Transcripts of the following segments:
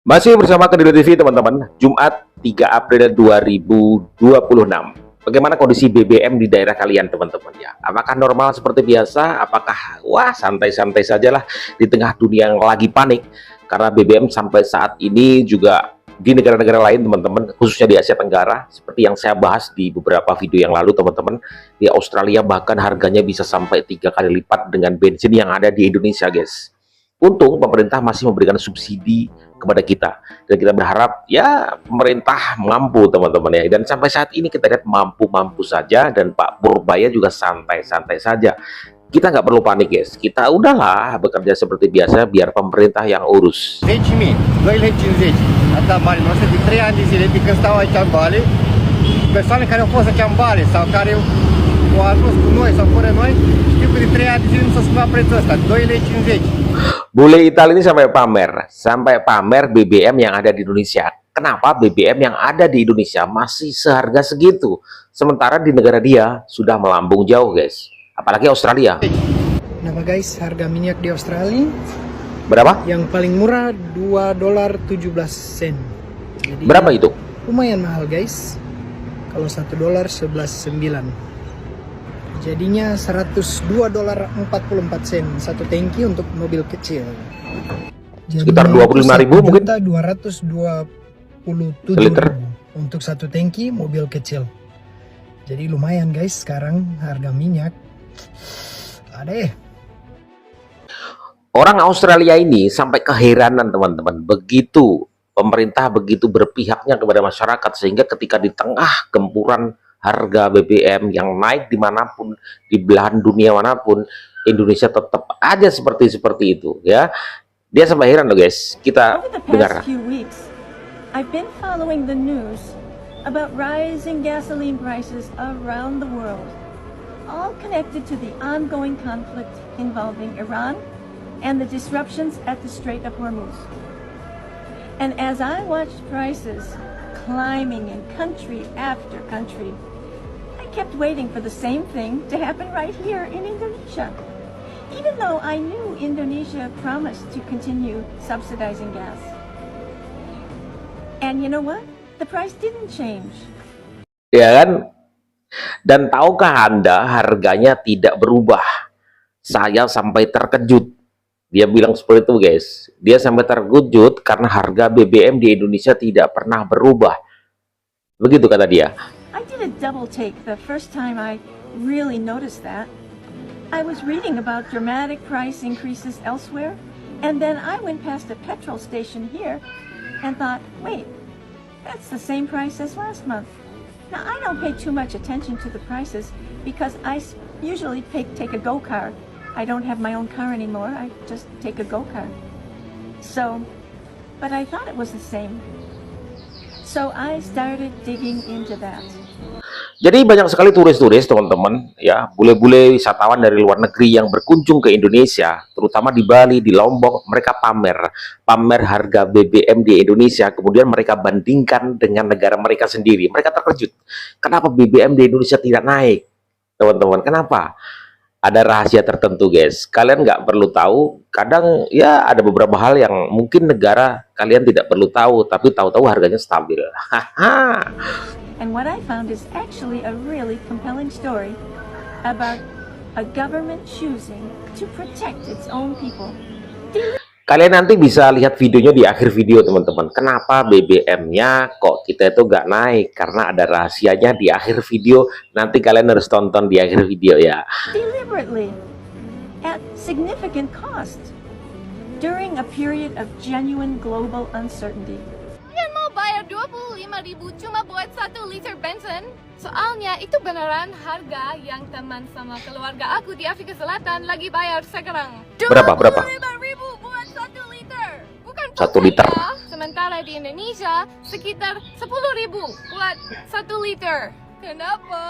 Masih bersama Kediri TV teman-teman, Jumat 3 April 2026. Bagaimana kondisi BBM di daerah kalian teman-teman ya? Apakah normal seperti biasa? Apakah wah santai-santai sajalah di tengah dunia yang lagi panik? Karena BBM sampai saat ini juga di negara-negara lain teman-teman, khususnya di Asia Tenggara, seperti yang saya bahas di beberapa video yang lalu teman-teman, di Australia bahkan harganya bisa sampai 3 kali lipat dengan bensin yang ada di Indonesia guys. Untung pemerintah masih memberikan subsidi kepada kita, dan kita berharap ya pemerintah mampu teman-teman ya. Dan sampai saat ini kita lihat mampu-mampu saja, dan Pak Purbaya juga santai-santai saja. Kita nggak perlu panik guys, kita udahlah bekerja seperti biasa biar pemerintah yang urus. 10.000, 2,50 atau mari noastră de 3 ani de zile de când stau aici în Bali, persoane care au fost aici în Bali sau care au ajuns cu noi sau fără noi, știu că de 3 ani de zile nu s-a schimbat prețul ăsta, 2,50. Bule Italia ini sampai pamer BBM yang ada di Indonesia. Kenapa BBM yang ada di Indonesia masih seharga segitu, sementara di negara dia sudah melambung jauh guys, apalagi Australia. Kenapa guys, harga minyak di Australia Berapa? yang paling murah $2.17. Jadi Berapa itu? lumayan mahal guys. Kalau $1 11,9. Jadinya $102.44 satu tangki untuk mobil kecil. Sekitar 25.000 mungkin? 227 Liter? untuk satu tangki mobil kecil. Jadi lumayan guys sekarang harga minyak. Adeh. Orang Australia ini sampai keheranan teman-teman, begitu pemerintah begitu berpihaknya kepada masyarakat, sehingga ketika di tengah gempuran harga BBM yang naik dimanapun, di belahan dunia manapun, Indonesia tetap aja seperti itu ya. Dia sampai heran loh guys. Kita dengar. Few weeks, I've been following the news about rising gasoline prices around the world, all connected to the ongoing conflict involving Iran and the disruptions at the Strait of Hormuz. And as I watched prices climbing in country after country, I kept waiting for the same thing to happen right here in Indonesia. Even though I knew Indonesia promised to continue subsidizing gas. And you know what? The price didn't change. Ya kan? Dan tahukah Anda harganya tidak berubah? Saya sampai terkejut. Dia bilang seperti itu guys. Dia sampai terkejut karena harga BBM di Indonesia tidak pernah berubah. Begitu kata dia. I did a double take the first time I really noticed that. I was reading about dramatic price increases elsewhere, and then I went past a petrol station here and thought, wait, that's the same price as last month. Now, I don't pay too much attention to the prices because I usually take a go-kart. I don't have my own car anymore. I just take a go-kart. So, but I thought it was the same. So I started digging into that. Jadi banyak sekali turis-turis teman-teman ya, bule-bule wisatawan dari luar negeri yang berkunjung ke Indonesia, terutama di Bali, di Lombok. Mereka pamer harga BBM di Indonesia, kemudian mereka bandingkan dengan negara mereka sendiri. Mereka terkejut, kenapa BBM di Indonesia tidak naik teman-teman? Kenapa? Ada rahasia tertentu guys, kalian nggak perlu tahu. Kadang ya ada beberapa hal yang mungkin negara kalian tidak perlu tahu, tapi tahu-tahu harganya stabil. And what I found is actually a really compelling story about a government choosing to protect its own people. Kalian nanti bisa lihat videonya di akhir video teman-teman. Kenapa BBM-nya kok kita itu nggak naik? Karena ada rahasianya di akhir video. Nanti kalian harus tonton di akhir video ya. Deliberately, at significant cost, during a period of genuine global uncertainty. Kalian mau bayar 25.000 cuma buat 1 liter bensin? Soalnya itu beneran harga yang teman sama keluarga aku di Afrika Selatan lagi bayar sekarang. Berapa? 25.000 buat 1 liter. Bukan 1 liter. ya. Sementara di Indonesia sekitar 10.000 buat 1 liter. Kenapa?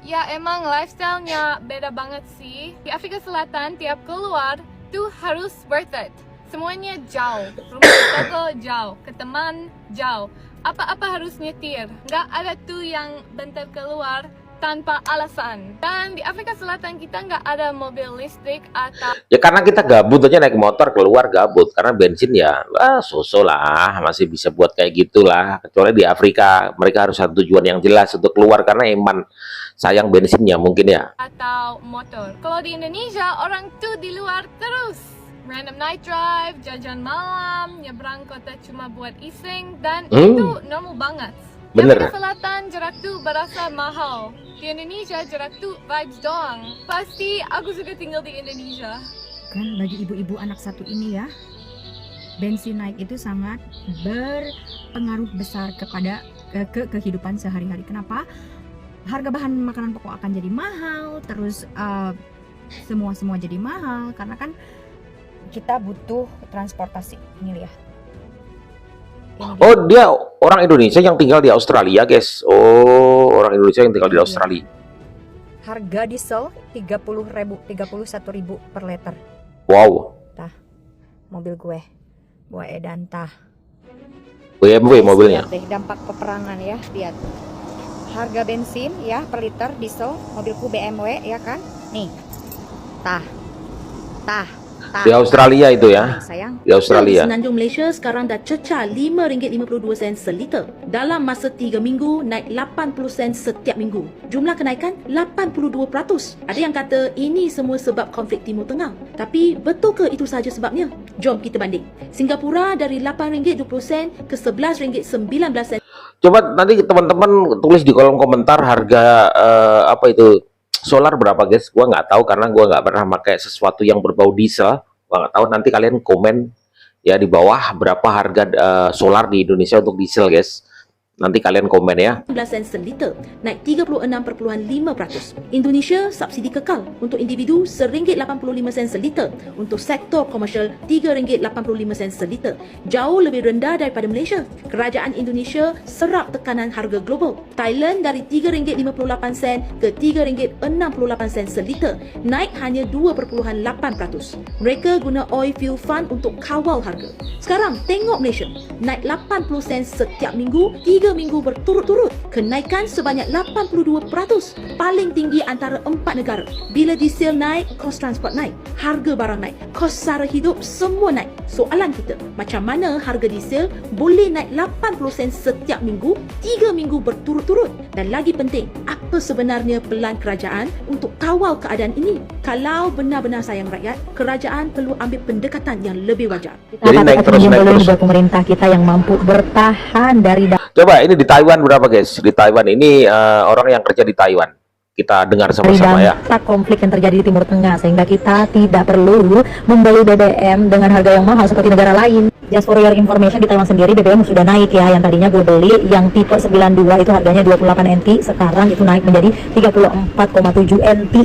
Ya emang lifestyle-nya beda banget sih. Di Afrika Selatan tiap keluar tuh harus worth it. Semuanya jauh, rumah ke toko jauh, ke teman jauh. Apa-apa harus nyetir. Nggak ada tuh yang bentar keluar tanpa alasan. Dan di Afrika Selatan kita nggak ada mobil listrik atau Ya karena kita gabut aja naik motor keluar gabut karena bensin ya so-so lah masih bisa buat kayak gitulah, kecuali di Afrika mereka harus satu tujuan yang jelas untuk keluar karena emang sayang bensinnya mungkin ya. motor. Kalau di Indonesia orang tuh di luar terus. Random night drive, jajan malam, nyebrang kota cuma buat iseng, dan itu normal banget. Bener. Di Afrika Selatan jarak tuh berasa mahal. Di Indonesia jarak tuh vibes doang. Pasti aku suka tinggal di Indonesia. Kan bagi ibu-ibu anak satu ini ya, bensin naik itu sangat berpengaruh besar kepada kehidupan sehari-hari. Kenapa? Harga bahan makanan pokok akan jadi mahal, terus semua jadi mahal karena kan kita butuh transportasi. Ini lihat. Oh, dia orang Indonesia yang tinggal di Australia, guys. Oh, orang Indonesia yang tinggal di Australia. Harga diesel 31.000 per liter. Wow. Tah, mobil gue Edan tah. BMW mobilnya. Lihat deh dampak peperangan ya, lihat. Harga bensin ya per liter diesel, mobilku BMW ya kan. Nih. Tah. Di Australia itu ya. Sayang. Di Australia. Semenanjung Malaysia sekarang dah cecah RM5.52 seliter. Dalam masa 3 minggu, naik 80 sen setiap minggu. Jumlah kenaikan 82%. Ada yang kata ini semua sebab konflik Timur Tengah. Tapi betul ke itu sahaja sebabnya? Jom kita banding. Singapura dari RM8.20 ke RM11.19. Coba nanti teman-teman tulis di kolom komentar harga apa itu solar berapa, guys. Gua nggak tahu karena gua nggak pernah pakai sesuatu yang berbau diesel. Gua nggak tahu, nanti kalian komen ya di bawah berapa harga solar di Indonesia untuk diesel, guys. Nanti kalian komen ya. 19 sen seliter, naik 36.5%. Indonesia subsidi kekal untuk individu RM1.85 seliter, untuk sektor komersial RM3.85 seliter. Jauh lebih rendah daripada Malaysia. Kerajaan Indonesia serap tekanan harga global. Thailand dari RM3.58 ke RM3.68 seliter, naik hanya 2.8%. Mereka guna oil fuel fund untuk kawal harga. Sekarang tengok Malaysia, naik 80 sen setiap minggu, 3 minggu berturut-turut. Kenaikan sebanyak 82%, paling tinggi antara 4 negara. Bila diesel naik, kos transport naik, harga barang naik, kos sara hidup semua naik. Soalan kita, macam mana harga diesel boleh naik 80 sen setiap minggu, 3 minggu berturut-turut? Dan lagi penting, apa sebenarnya pelan kerajaan untuk kawal keadaan ini? Kalau benar-benar sayang rakyat, kerajaan perlu ambil pendekatan yang lebih wajar. Jadi naik terus. Buat pemerintah kita yang mampu bertahan dari Coba ini di Taiwan berapa, guys? Di Taiwan ini orang yang kerja di Taiwan. Kita dengar sama-sama ya. dampak konflik yang terjadi di Timur Tengah, sehingga kita tidak perlu membeli BBM dengan harga yang mahal seperti negara lain. Just for your information, di Taiwan sendiri BBM sudah naik ya. Yang tadinya gue beli yang tipe 92 itu harganya 28 NT, sekarang itu naik menjadi 34,7 NT.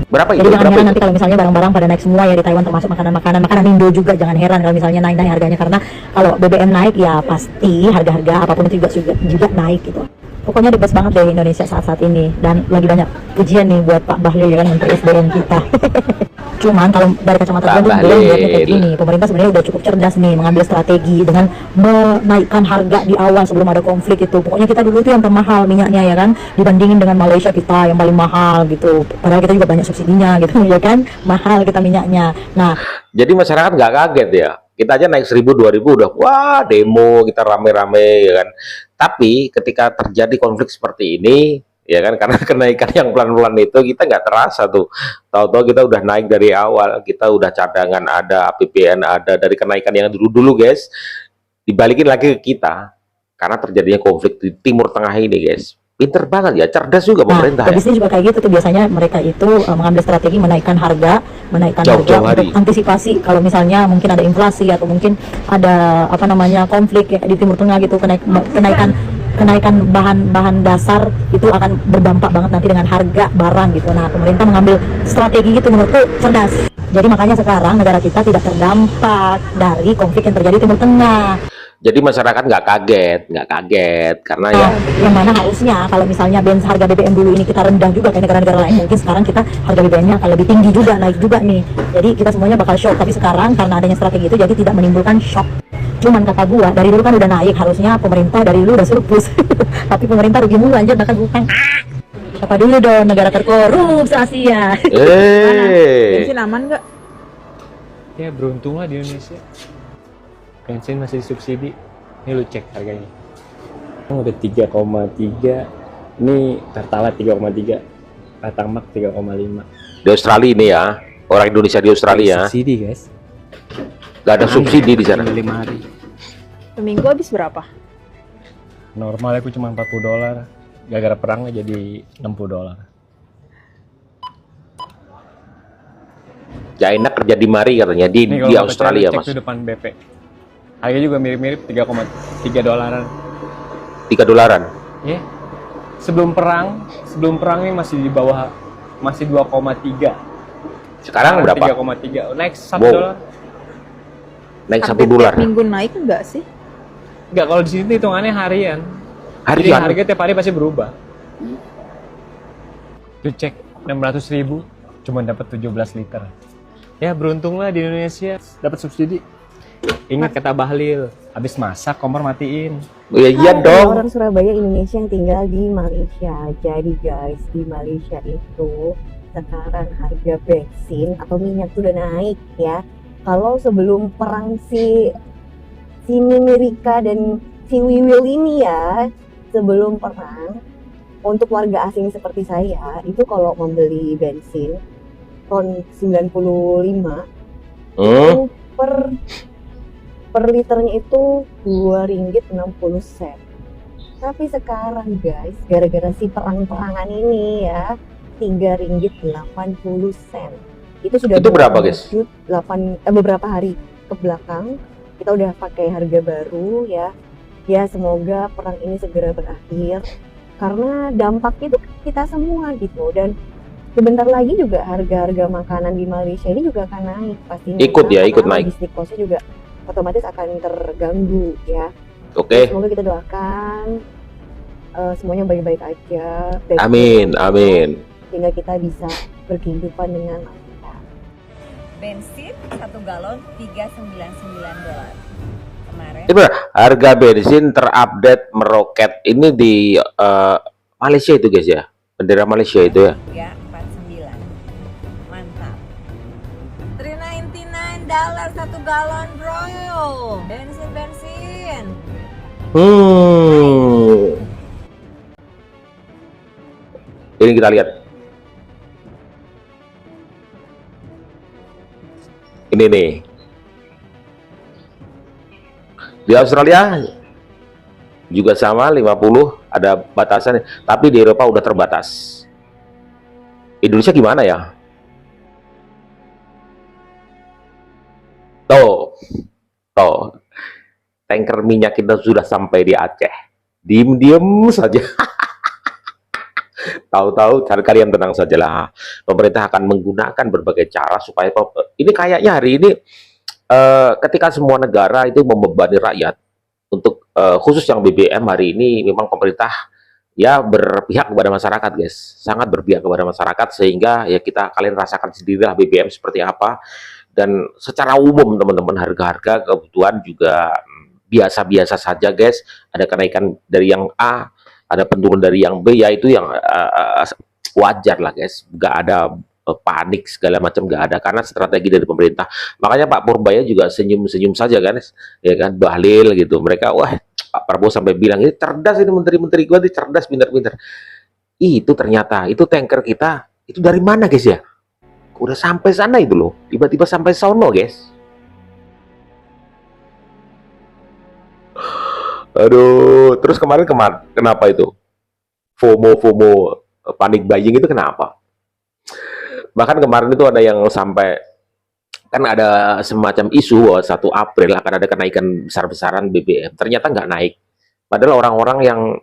Berapa itu? Jadi jangan Berapa heran itu? nanti kalau misalnya barang-barang pada naik semua ya di Taiwan, termasuk makanan Indo juga. Jangan heran kalau misalnya naik harganya, karena kalau BBM naik ya pasti harga-harga apapun itu juga naik gitu. Pokoknya the best banget deh Indonesia saat ini, dan lagi banyak pujian nih buat Pak Bahlil ya kan, Menteri SDM kita. Cuman kalau dari kacamata gue belum lihatnya kayak gini. Pemerintah sebenarnya udah cukup cerdas nih mengambil strategi dengan menaikkan harga di awal sebelum ada konflik itu. Pokoknya kita dulu tuh yang termahal minyaknya ya kan, dibandingin dengan Malaysia kita yang paling mahal gitu. Padahal kita juga banyak subsidinya gitu ya kan, mahal kita minyaknya. Nah, Jadi masyarakat nggak kaget ya. Kita aja naik 1.000, 2.000 udah wah demo, kita rame-rame ya kan. Tapi ketika terjadi konflik seperti ini ya kan, karena kenaikan yang pelan-pelan itu kita nggak terasa tuh. Tahu-tahu kita udah naik dari awal, kita udah cadangan ada, APBN ada, dari kenaikan yang dulu-dulu guys, dibalikin lagi ke kita karena terjadinya konflik di Timur Tengah ini guys. Pinter banget ya, cerdas juga pemerintah ya. Bisnis juga kayak gitu tuh, biasanya mereka itu mengambil strategi menaikkan harga Jauh-jauh untuk hari. antisipasi kalau misalnya mungkin ada inflasi atau mungkin ada konflik ya, di Timur Tengah gitu, kenaikan bahan dasar itu akan berdampak banget nanti dengan harga barang gitu. Nah, pemerintah mengambil strategi gitu, menurutku cerdas. Jadi makanya sekarang negara kita tidak terdampak dari konflik yang terjadi di Timur Tengah. Jadi masyarakat nggak kaget karena ya Yang mana harusnya kalau misalnya harga BBM dulu ini kita rendah juga kayak negara-negara lain, mungkin sekarang kita harga BBM-nya akan lebih tinggi juga, naik juga nih. Jadi kita semuanya bakal shock. Tapi sekarang karena adanya strategi itu jadi tidak menimbulkan shock. Cuman kata gua, dari dulu kan udah naik, harusnya pemerintah dari dulu udah surplus. Tapi pemerintah rugi mulu anjir, bahkan bukan. Apa dulu dong negara terkorup se-Asia. Eh, aman nggak? Ya beruntung lah di Indonesia. Bensin masih subsidi. Ini lu cek harganya. Udah 3,3. Ini Pertalite 3,3. Pertamax 3,5. di Australia ini ya, orang Indonesia di Australia Subsidi guys. nggak ada subsidi di sana. 5 hari. Seminggu habis berapa? Normalnya aku cuma $40. Gara-gara perangnya jadi $60. Ya enak kerja di mari katanya di Ini di kalau Australia cek mas. tuh depan BP. Harganya juga mirip-mirip $3,3. $3. Ya. Sebelum perang ini masih di bawah, masih 2,3. Sekarang berapa? 3,3. Naik $1. Wow. Naik $1. Minggu naik enggak sih? Enggak, kalau di sini tuh hitungannya harian. Jadi Harian. harga tiap hari pasti berubah. Tuh cek 600.000 cuma dapat 17 liter. Ya beruntunglah di Indonesia dapat subsidi. Ingat kata Bahlil, habis masak kompor matiin. Ya, iya dong. Orang Surabaya Indonesia yang tinggal di Malaysia. Jadi guys, di Malaysia itu sekarang harga bensin atau minyak tuh udah naik ya. Kalau sebelum perang si Mimi Rika dan si Wiwil ini ya, sebelum perang, untuk warga asing seperti saya itu kalau membeli bensin ron 95 itu per liternya itu Rp2,60. Tapi sekarang guys, gara-gara si perang-perangan ini ya, Rp3,80. Itu sudah Itu berapa, guys? Beberapa hari ke belakang kita udah pakai harga baru ya. Ya semoga perang ini segera berakhir karena dampaknya itu kita semua gitu. Dan sebentar lagi juga harga-harga makanan di Malaysia ini juga akan naik pastinya. Ikut ya, ikut Karena naik. logistik costnya juga otomatis akan terganggu ya. Oke. Semoga kita doakan semuanya baik-baik aja. Amin, amin. Sehingga kita bisa berkehidupan dengan lancar. Bensin 1 galon $3,99 kemarin. Ini benar, harga bensin terupdate meroket ini di Malaysia itu guys ya, bendera Malaysia itu ya. 3,49. Mantap. $3.99 1 galon, bro. Bensin. Ini kita lihat. Ini nih. Di Australia juga sama 50 ada batasan, tapi di Eropa udah terbatas. Indonesia gimana ya? Tuh, tanker minyak kita sudah sampai di Aceh. Diem saja. Tahu-tahu kalian tenang sajalah. Pemerintah akan menggunakan berbagai cara supaya ini kayaknya hari ini ketika semua negara itu membebani rakyat untuk khusus yang BBM hari ini memang pemerintah ya berpihak kepada masyarakat guys, sangat berpihak kepada masyarakat sehingga ya kalian rasakan sendirilah BBM seperti apa. Dan secara umum teman-teman harga-harga kebutuhan juga biasa-biasa saja guys. Ada kenaikan dari yang A, ada penurunan dari yang B, yaitu yang wajar lah guys, nggak ada panik segala macam, nggak ada, karena strategi dari pemerintah. Makanya Pak Purbaya juga senyum-senyum saja kan, ya kan, Bahlil gitu, mereka wah Pak Prabowo sampai bilang ini cerdas, ini menteri-menteri gua ini cerdas, pintar-pintar. Itu ternyata itu tanker kita itu dari mana guys ya, udah sampai sana itu loh, tiba-tiba sampai sono guys. Aduh, terus kemarin kenapa itu? FOMO, panic buying itu kenapa? Bahkan kemarin itu ada yang sampai, kan ada semacam isu bahwa 1 April akan ada kenaikan besar-besaran BBM. Ternyata nggak naik. Padahal orang-orang yang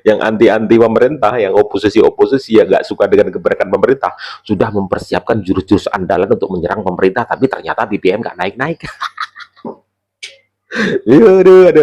yang anti-anti pemerintah, yang oposisi ya nggak suka dengan gebrakan pemerintah, sudah mempersiapkan jurus-jurus andalan untuk menyerang pemerintah, tapi ternyata BBM nggak naik-naik. Aduh.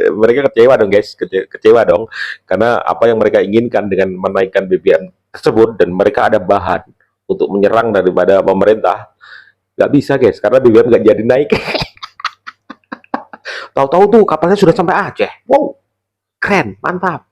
Mereka kecewa dong guys, kecewa dong, karena apa yang mereka inginkan dengan menaikkan BBM tersebut, dan mereka ada bahan untuk menyerang daripada pemerintah, nggak bisa guys, karena BBM nggak jadi naik. Tahu-tahu tuh kapalnya sudah sampai Aceh. Wow, keren, mantap.